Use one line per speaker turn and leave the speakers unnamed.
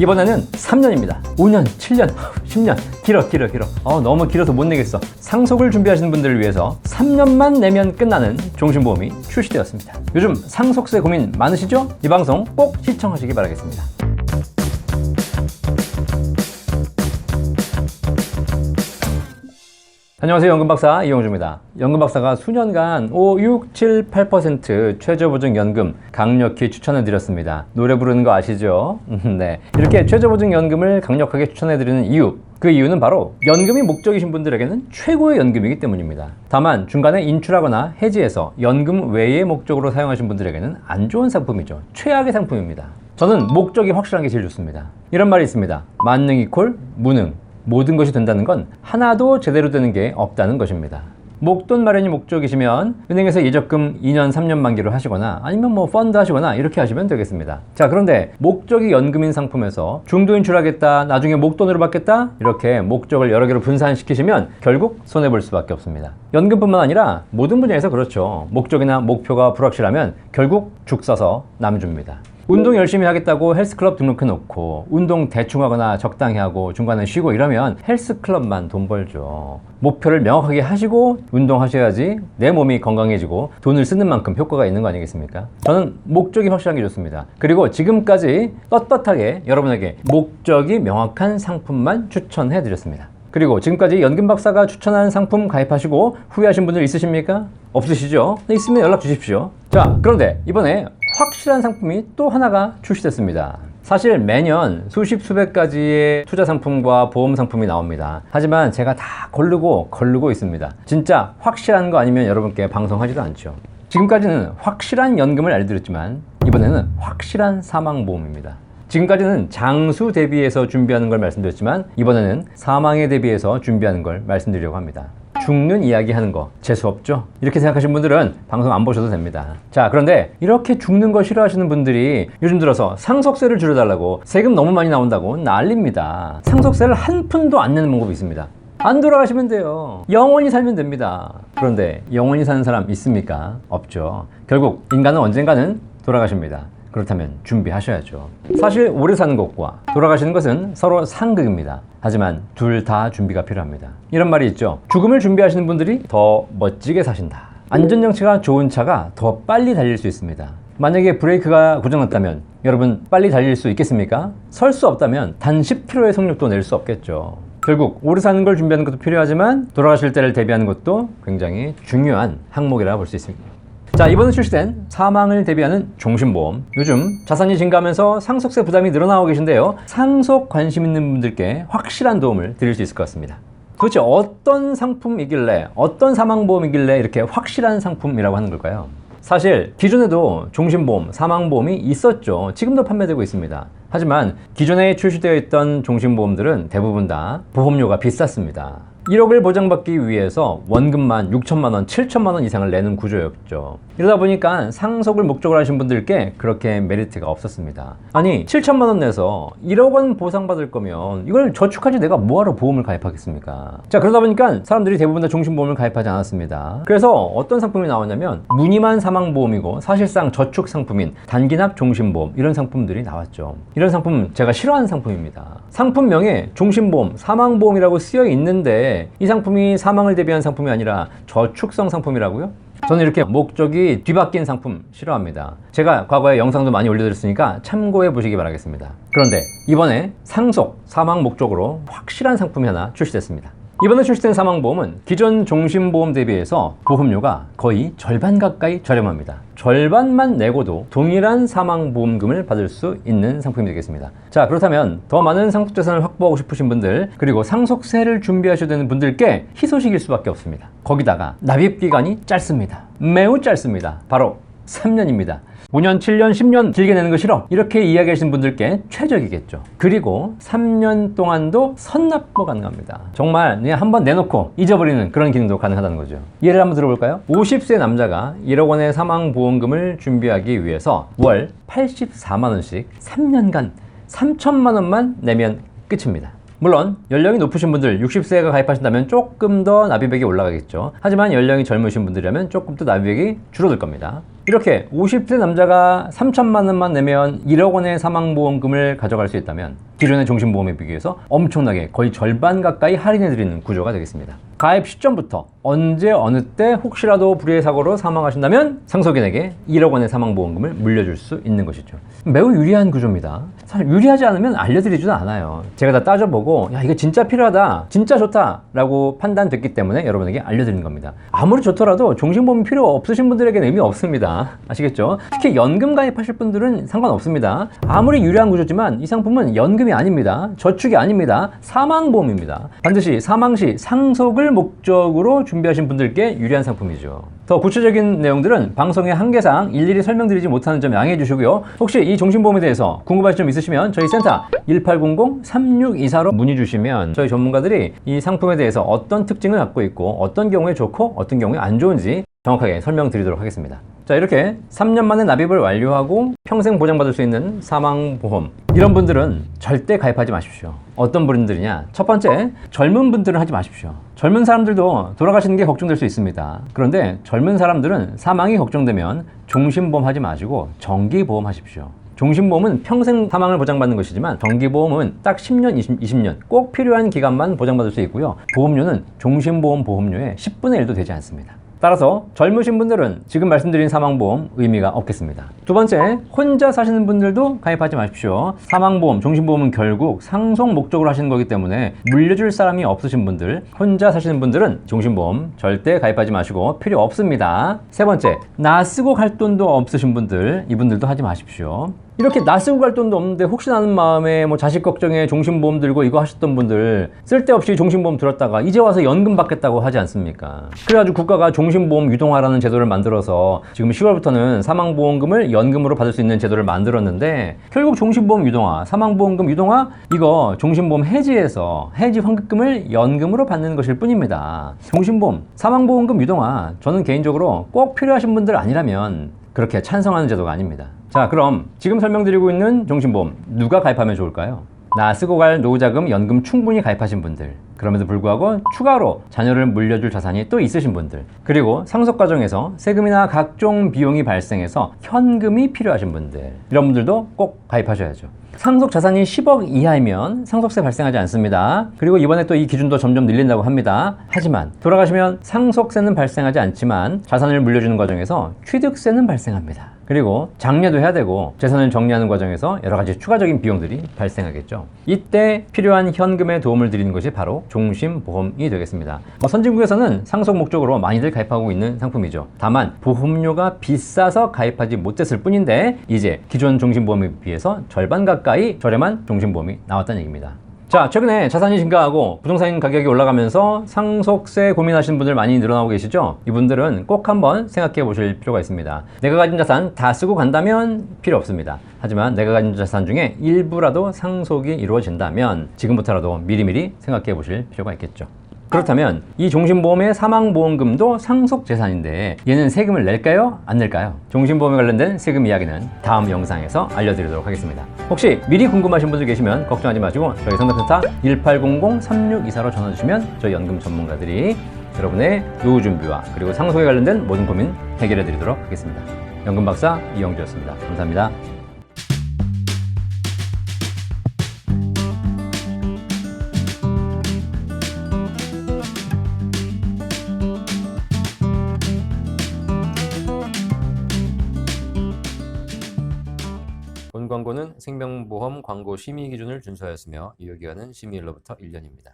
이번에는 3년입니다. 5년, 7년, 10년 길어. 너무 길어서 못 내겠어. 상속을 준비하시는 분들을 위해서 3년만 내면 끝나는 종신보험이 출시되었습니다. 요즘 상속세 고민 많으시죠? 이 방송 꼭 시청하시기 바라겠습니다. 안녕하세요. 연금박사 이용주입니다. 연금박사가 수년간 5, 6, 7, 8% 최저보증연금 강력히 추천해드렸습니다. 노래 부르는 거 아시죠? 네. 이렇게 최저보증연금을 강력하게 추천해드리는 이유, 그 이유는 바로 연금이 목적이신 분들에게는 최고의 연금이기 때문입니다. 다만 중간에 인출하거나 해지해서 연금 외의 목적으로 사용하신 분들에게는 안 좋은 상품이죠. 최악의 상품입니다. 저는 목적이 확실한 게 제일 좋습니다. 이런 말이 있습니다. 만능 이퀄 무능. 모든 것이 된다는 건 하나도 제대로 되는 게 없다는 것입니다. 목돈 마련이 목적이시면 은행에서 예적금 2년, 3년 만기로 하시거나 아니면 펀드 하시거나 이렇게 하시면 되겠습니다. 자, 그런데 목적이 연금인 상품에서 중도 인출하겠다, 나중에 목돈으로 받겠다 이렇게 목적을 여러 개로 분산시키시면 결국 손해볼 수밖에 없습니다. 연금뿐만 아니라 모든 분야에서 그렇죠. 목적이나 목표가 불확실하면 결국 죽 써서 남 줍니다. 운동 열심히 하겠다고 헬스클럽 등록해 놓고 운동 대충 하거나 적당히 하고 중간에 쉬고 이러면 헬스클럽만 돈 벌죠. 목표를 명확하게 하시고 운동하셔야지 내 몸이 건강해지고 돈을 쓰는 만큼 효과가 있는 거 아니겠습니까? 저는 목적이 확실한 게 좋습니다. 그리고 지금까지 떳떳하게 여러분에게 목적이 명확한 상품만 추천해 드렸습니다. 그리고 지금까지 연금박사가 추천한 상품 가입하시고 후회하신 분들 있으십니까? 없으시죠? 있으면 연락 주십시오. 자, 그런데 이번에 확실한 상품이 또 하나가 출시됐습니다. 사실 매년 수십 수백 가지의 투자 상품과 보험 상품이 나옵니다. 하지만 제가 다 고르고 있습니다. 진짜 확실한 거 아니면 여러분께 방송하지도 않죠. 지금까지는 확실한 연금을 알려드렸지만 이번에는 확실한 사망보험입니다. 지금까지는 장수 대비해서 준비하는 걸 말씀드렸지만 이번에는 사망에 대비해서 준비하는 걸 말씀드리려고 합니다. 죽는 이야기 하는 거 재수없죠? 이렇게 생각하시는 분들은 방송 안 보셔도 됩니다. 자, 그런데 이렇게 죽는 거 싫어하시는 분들이 요즘 들어서 상속세를 줄여달라고 세금 너무 많이 나온다고 난립니다. 상속세를 한 푼도 안 내는 방법이 있습니다. 안 돌아가시면 돼요. 영원히 살면 됩니다. 그런데 영원히 사는 사람 있습니까? 없죠. 결국 인간은 언젠가는 돌아가십니다. 그렇다면 준비하셔야죠. 사실 오래 사는 것과 돌아가시는 것은 서로 상극입니다. 하지만 둘 다 준비가 필요합니다. 이런 말이 있죠. 죽음을 준비하시는 분들이 더 멋지게 사신다. 안전장치가 좋은 차가 더 빨리 달릴 수 있습니다. 만약에 브레이크가 고장났다면 여러분 빨리 달릴 수 있겠습니까? 설 수 없다면 단 10km의 속력도 낼 수 없겠죠. 결국 오래 사는 걸 준비하는 것도 필요하지만 돌아가실 때를 대비하는 것도 굉장히 중요한 항목이라 볼 수 있습니다. 자, 이번에 출시된 사망을 대비하는 종신보험. 요즘 자산이 증가하면서 상속세 부담이 늘어나고 계신데요. 상속 관심 있는 분들께 확실한 도움을 드릴 수 있을 것 같습니다. 도대체 어떤 상품이길래, 어떤 사망보험이길래 이렇게 확실한 상품이라고 하는 걸까요? 사실 기존에도 종신보험, 사망보험이 있었죠. 지금도 판매되고 있습니다. 하지만 기존에 출시되어 있던 종신보험들은 대부분 다 보험료가 비쌌습니다. 1억을 보장받기 위해서 원금만 6천만 원, 7천만 원 이상을 내는 구조였죠. 이러다 보니까 상속을 목적으로 하신 분들께 그렇게 메리트가 없었습니다. 아니 7천만 원 내서 1억 원 보상받을 거면 이걸 저축하지 내가 뭐하러 보험을 가입하겠습니까? 자, 그러다 보니까 사람들이 대부분 다 종신보험을 가입하지 않았습니다. 그래서 어떤 상품이 나왔냐면 무늬만 사망보험이고 사실상 저축 상품인 단기납 종신보험 이런 상품들이 나왔죠. 이런 상품 제가 싫어하는 상품입니다. 상품명에 종신보험, 사망보험이라고 쓰여 있는데 이 상품이 사망을 대비한 상품이 아니라 저축성 상품이라고요? 저는 이렇게 목적이 뒤바뀐 상품 싫어합니다. 제가 과거에 영상도 많이 올려드렸으니까 참고해 보시기 바라겠습니다. 그런데 이번에 상속, 사망 목적으로 확실한 상품이 하나 출시됐습니다. 이번에 출시된 사망보험은 기존 종신보험 대비해서 보험료가 거의 절반 가까이 저렴합니다. 절반만 내고도 동일한 사망보험금을 받을 수 있는 상품이 되겠습니다. 자, 그렇다면 더 많은 상속재산을 확보하고 싶으신 분들, 그리고 상속세를 준비하셔야 되는 분들께 희소식일 수밖에 없습니다. 거기다가 납입기간이 짧습니다. 매우 짧습니다. 바로 3년입니다. 5년, 7년, 10년 길게 내는 거 싫어. 이렇게 이야기하시는 분들께 최적이겠죠. 그리고 3년 동안도 선납도 가능합니다. 정말 그냥 한번 내놓고 잊어버리는 그런 기능도 가능하다는 거죠. 예를 한번 들어볼까요? 50세 남자가 1억 원의 사망보험금을 준비하기 위해서 월 84만 원씩 3년간 3천만 원만 내면 끝입니다. 물론 연령이 높으신 분들 60세가 가입하신다면 조금 더 납입액이 올라가겠죠. 하지만 연령이 젊으신 분들이라면 조금 더 납입액이 줄어들 겁니다. 이렇게 50세 남자가 3천만 원만 내면 1억 원의 사망보험금을 가져갈 수 있다면 기존의 종신보험에 비교해서 엄청나게 거의 절반 가까이 할인해드리는 구조가 되겠습니다. 가입 시점부터 언제 어느 때 혹시라도 불의의 사고로 사망하신다면 상속인에게 1억 원의 사망보험금을 물려줄 수 있는 것이죠. 매우 유리한 구조입니다. 사실 유리하지 않으면 알려드리지도 않아요. 제가 다 따져보고 야 이거 진짜 필요하다, 진짜 좋다 라고 판단됐기 때문에 여러분에게 알려드리는 겁니다. 아무리 좋더라도 종신보험이 필요 없으신 분들에게는 의미 없습니다. 아시겠죠? 특히 연금 가입하실 분들은 상관없습니다. 아무리 유리한 구조지만 이 상품은 연금이 아닙니다. 저축이 아닙니다. 사망보험입니다. 반드시 사망 시 상속을 목적으로 준비하신 분들께 유리한 상품이죠. 더 구체적인 내용들은 방송의 한계상 일일이 설명드리지 못하는 점 양해해 주시고요. 혹시 이 종신보험에 대해서 궁금하신 점 있으시면 저희 센터 1800-3624로 문의 주시면 저희 전문가들이 이 상품에 대해서 어떤 특징을 갖고 있고 어떤 경우에 좋고 어떤 경우에 안 좋은지 정확하게 설명드리도록 하겠습니다. 자, 이렇게 3년 만에 납입을 완료하고 평생 보장받을 수 있는 사망보험, 이런 분들은 절대 가입하지 마십시오. 어떤 분들이냐? 첫 번째, 젊은 분들은 하지 마십시오. 젊은 사람들도 돌아가시는 게 걱정될 수 있습니다. 그런데 젊은 사람들은 사망이 걱정되면 종신보험 하지 마시고 정기보험 하십시오. 종신보험은 평생 사망을 보장받는 것이지만 정기보험은 딱 10년, 20년 꼭 필요한 기간만 보장받을 수 있고요. 보험료는 종신보험 보험료의 10분의 1도 되지 않습니다. 따라서 젊으신 분들은 지금 말씀드린 사망보험 의미가 없겠습니다. 두 번째, 혼자 사시는 분들도 가입하지 마십시오. 사망보험, 종신보험은 결국 상속 목적으로 하시는 거기 때문에 물려줄 사람이 없으신 분들, 혼자 사시는 분들은 종신보험 절대 가입하지 마시고 필요 없습니다. 세 번째, 나 쓰고 갈 돈도 없으신 분들, 이분들도 하지 마십시오. 이렇게 나 쓰고 갈 돈도 없는데 혹시나 하는 마음에 뭐 자식 걱정에 종신보험 들고 이거 하셨던 분들, 쓸데없이 종신보험 들었다가 이제 와서 연금 받겠다고 하지 않습니까? 그래가지고 국가가 종신보험 유동화라는 제도를 만들어서 지금 10월부터는 사망보험금을 연금으로 받을 수 있는 제도를 만들었는데, 결국 종신보험 유동화, 사망보험금 유동화, 이거 종신보험 해지해서 해지 환급금을 연금으로 받는 것일 뿐입니다. 종신보험, 사망보험금 유동화, 저는 개인적으로 꼭 필요하신 분들 아니라면 그렇게 찬성하는 제도가 아닙니다. 자, 그럼 지금 설명드리고 있는 종신보험 누가 가입하면 좋을까요? 나 쓰고 갈 노후자금 연금 충분히 가입하신 분들, 그럼에도 불구하고 추가로 자녀를 물려줄 자산이 또 있으신 분들, 그리고 상속 과정에서 세금이나 각종 비용이 발생해서 현금이 필요하신 분들, 이런 분들도 꼭 가입하셔야죠. 상속 자산이 10억 이하이면 상속세 발생하지 않습니다. 그리고 이번에 또 이 기준도 점점 늘린다고 합니다. 하지만 돌아가시면 상속세는 발생하지 않지만 자산을 물려주는 과정에서 취득세는 발생합니다. 그리고 장려도 해야 되고 재산을 정리하는 과정에서 여러 가지 추가적인 비용들이 발생하겠죠. 이때 필요한 현금의 도움을 드리는 것이 바로 종신보험이 되겠습니다. 선진국에서는 상속 목적으로 많이들 가입하고 있는 상품이죠. 다만 보험료가 비싸서 가입하지 못했을 뿐인데 이제 기존 종신보험에 비해서 절반 가까이 저렴한 종신보험이 나왔다는 얘기입니다. 자, 최근에 자산이 증가하고 부동산 가격이 올라가면서 상속세 고민하시는 분들 많이 늘어나고 계시죠? 이분들은 꼭 한번 생각해 보실 필요가 있습니다. 내가 가진 자산 다 쓰고 간다면 필요 없습니다. 하지만 내가 가진 자산 중에 일부라도 상속이 이루어진다면 지금부터라도 미리미리 생각해 보실 필요가 있겠죠. 그렇다면 이 종신보험의 사망보험금도 상속재산인데 얘는 세금을 낼까요? 안 낼까요? 종신보험에 관련된 세금 이야기는 다음 영상에서 알려드리도록 하겠습니다. 혹시 미리 궁금하신 분들 계시면 걱정하지 마시고 저희 상담센터 1800-3624로 전화주시면 저희 연금 전문가들이 여러분의 노후 준비와 그리고 상속에 관련된 모든 고민 해결해 드리도록 하겠습니다. 연금박사 이영주였습니다. 감사합니다. 본 광고는 생명보험 광고 심의 기준을 준수하였으며 유효기간은 심의일로부터 1년입니다.